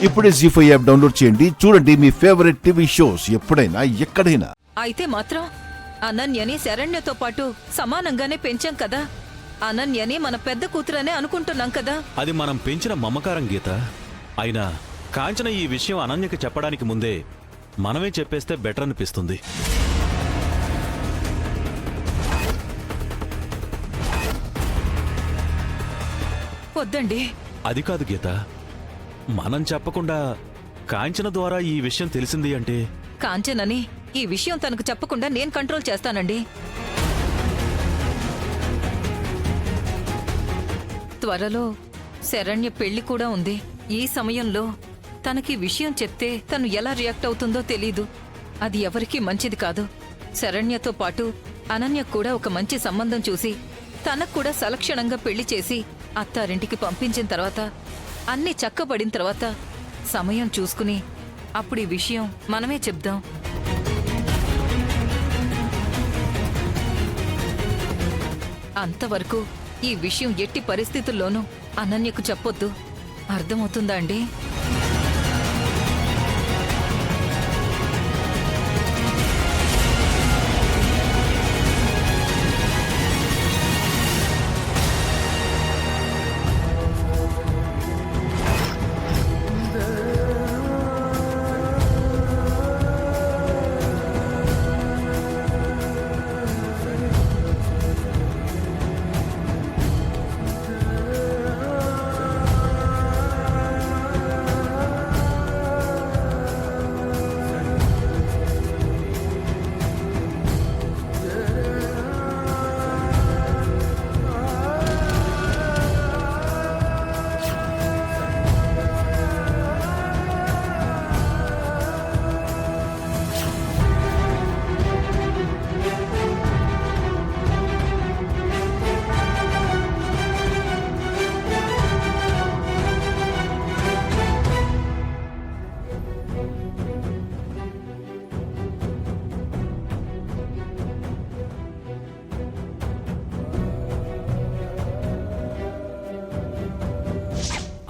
ఇప్పుడే జీ5 app download చేయండి. చూడండి మీ ఫేవరెట్ టీవీ షోస్ ఎప్పుడైనా ఎక్కడైనా. అయితే మాత్రం అనన్యని శరణ్యతో పాటు సమానంగానే పెంచాం కదా. అనన్యని మన పెద్ద కూతురనే అనుకుంటున్నాం కదా. అది మనం పెంచిన మమకారం గీత. అయినా కాంచన ఈ విషయం అనన్యకి చెప్పడానికి ముందే మనమే చెప్పేస్తే బెటర్ అనిపిస్తుంది. వద్దండి. అది కాదు గీత, మనం చెప్పకుండా కాంచన ద్వారా ఈ విషయం తెలిసింది అంటే కాంచనని ఈ విషయం తనకు చెప్పకుండా నేను కంట్రోల్ చేస్తానండి. త్వరలో శరణ్య పెళ్లి కూడా ఉంది. ఈ సమయంలో తనకి విషయం చెప్తే తను ఎలా రియాక్ట్ అవుతుందో తెలీదు. అది ఎవరికీ మంచిది కాదు. శరణ్యతో పాటు అనన్య కూడా ఒక మంచి సంబంధం చూసి తనకు కూడా సలక్షణంగా పెళ్లి చేసి అత్తారింటికి పంపించిన తర్వాత అన్నీ చక్కబడిన తర్వాత సమయం చూసుకుని అప్పుడు ఈ విషయం మనమే చెప్దాం. అంతవరకు ఈ విషయం ఎట్టి పరిస్థితుల్లోనూ అనన్యకు చెప్పొద్దు. అర్థమవుతుందా అండి?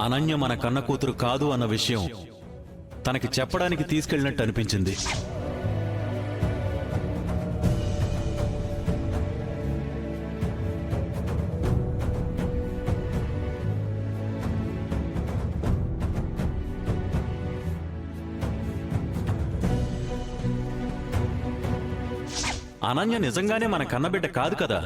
అనన్య మన కన్న కూతురు కాదు అన్న విషయం తనకి చెప్పడానికి తీసుకెళ్ళినట్టు అనిపించింది. అనన్య నిజంగానే మన కన్నబిడ్డ కాదు కదా.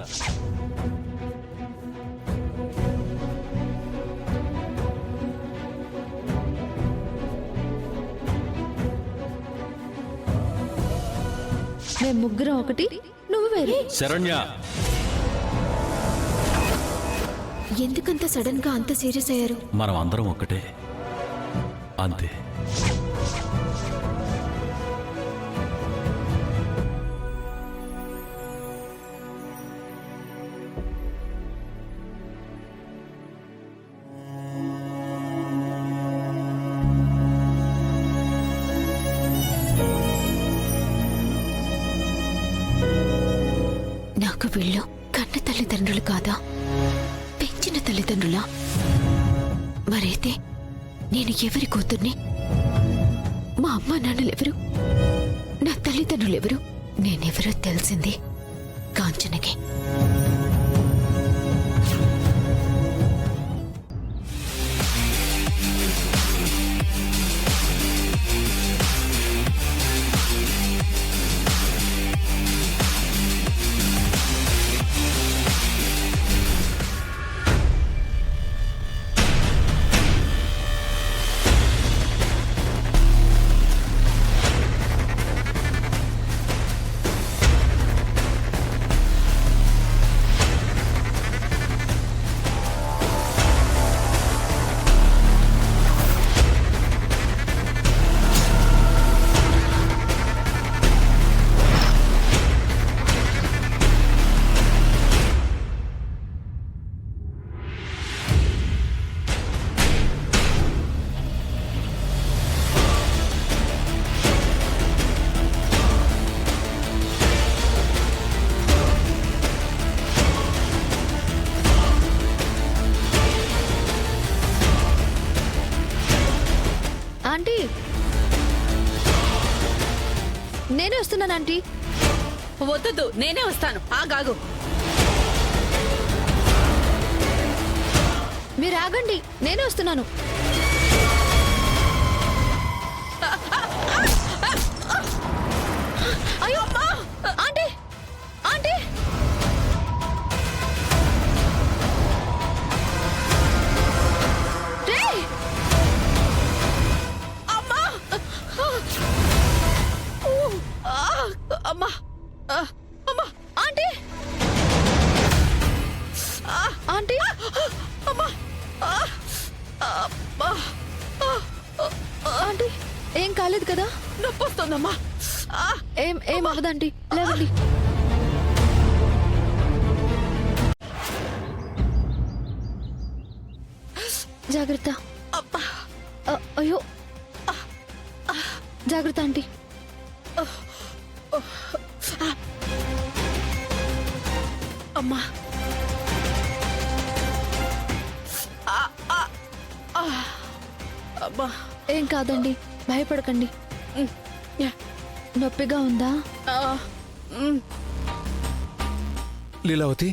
మేము ముగ్గురం ఒకటి, నువ్వు వేరే. శరణ్య, ఎందుకంత సడన్ గా అంత సీరియస్ అయ్యారు? మనం అందరం ఒక్కటే, అంతే. నాకు వీళ్ళు కన్న తల్లిదండ్రులు కాదా, పెంచిన తల్లిదండ్రులా? మరైతే నేను ఎవరి కూతుర్ని? మా అమ్మ నాన్నలెవరు? నా తల్లిదండ్రులెవరు? నేనెవరో తెలిసింది కాంచనకి. ఆంటీ నేనే వస్తున్నాను ఆంటీ. వద్దు నేనే వస్తాను. ఆగాగు. మీరు ఆగండి, నేనే వస్తున్నాను. అయ్యో ఆంటీ ఆంటీ రేయ్! అమ్మా అమ్మా అమ్మా ఆంటీ ఆంటీ అమ్మా ఆంటీ ఏం కాలేదు కదా? నొప్పి వస్తుందమ్మా. ఏం అవ్వదంటీ, లేవండి. జాగ్రత్త. అబ్బా అయ్యో జాగ్రత్త ఆంటీ. అమ్మా అబ్బా ఏం కాదండి, భయపడకండి. నొప్పిగా ఉందా? లీలావతి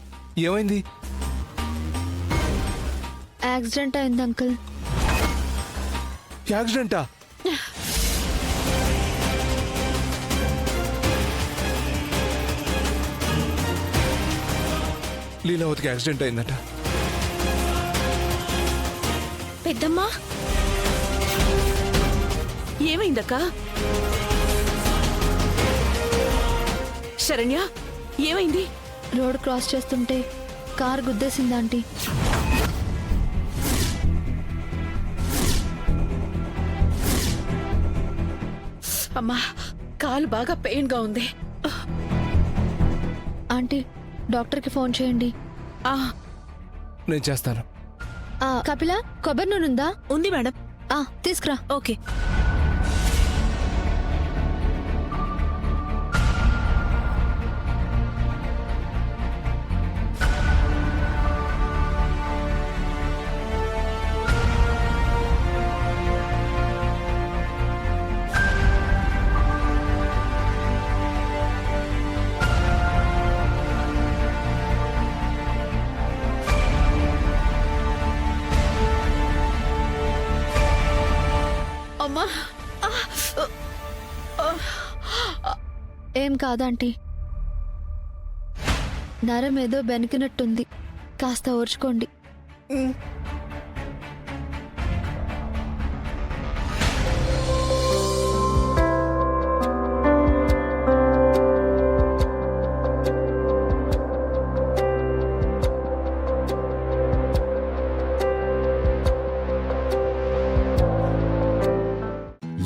ఏమైంది? యాక్సిడెంట్ అయింది అంకుల్. యాక్సిడెంటా? లీలావతికి యాక్సిడెంట్ అయిందట. పెద్దమ్మా ఏమైందక్క? శరణ్య ఏమైంది? రోడ్ క్రాస్ చేస్తుంటే కార్ గుద్దేసింది ఆంటీ. అమ్మా కాలు బాగా పెయిన్ గా ఉంది. ఆంటీ డాక్టర్కి ఫోన్ చేయండి. నేను చేస్తాను. కపిల కొబ్బరి నూనె ఉందా? ఉంది మేడం. తీసుకురా. ఓకే. అమ్మా ఏం కాదంటీ, నరం ఏదో బెనికినట్టుంది, కాస్త ఓర్చుకోండి.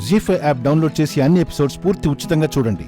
జీ5 యాప్ డౌన్లోడ్ చేసి అన్ని ఎపిసోడ్స్ పూర్తి ఉచితంగా చూడండి.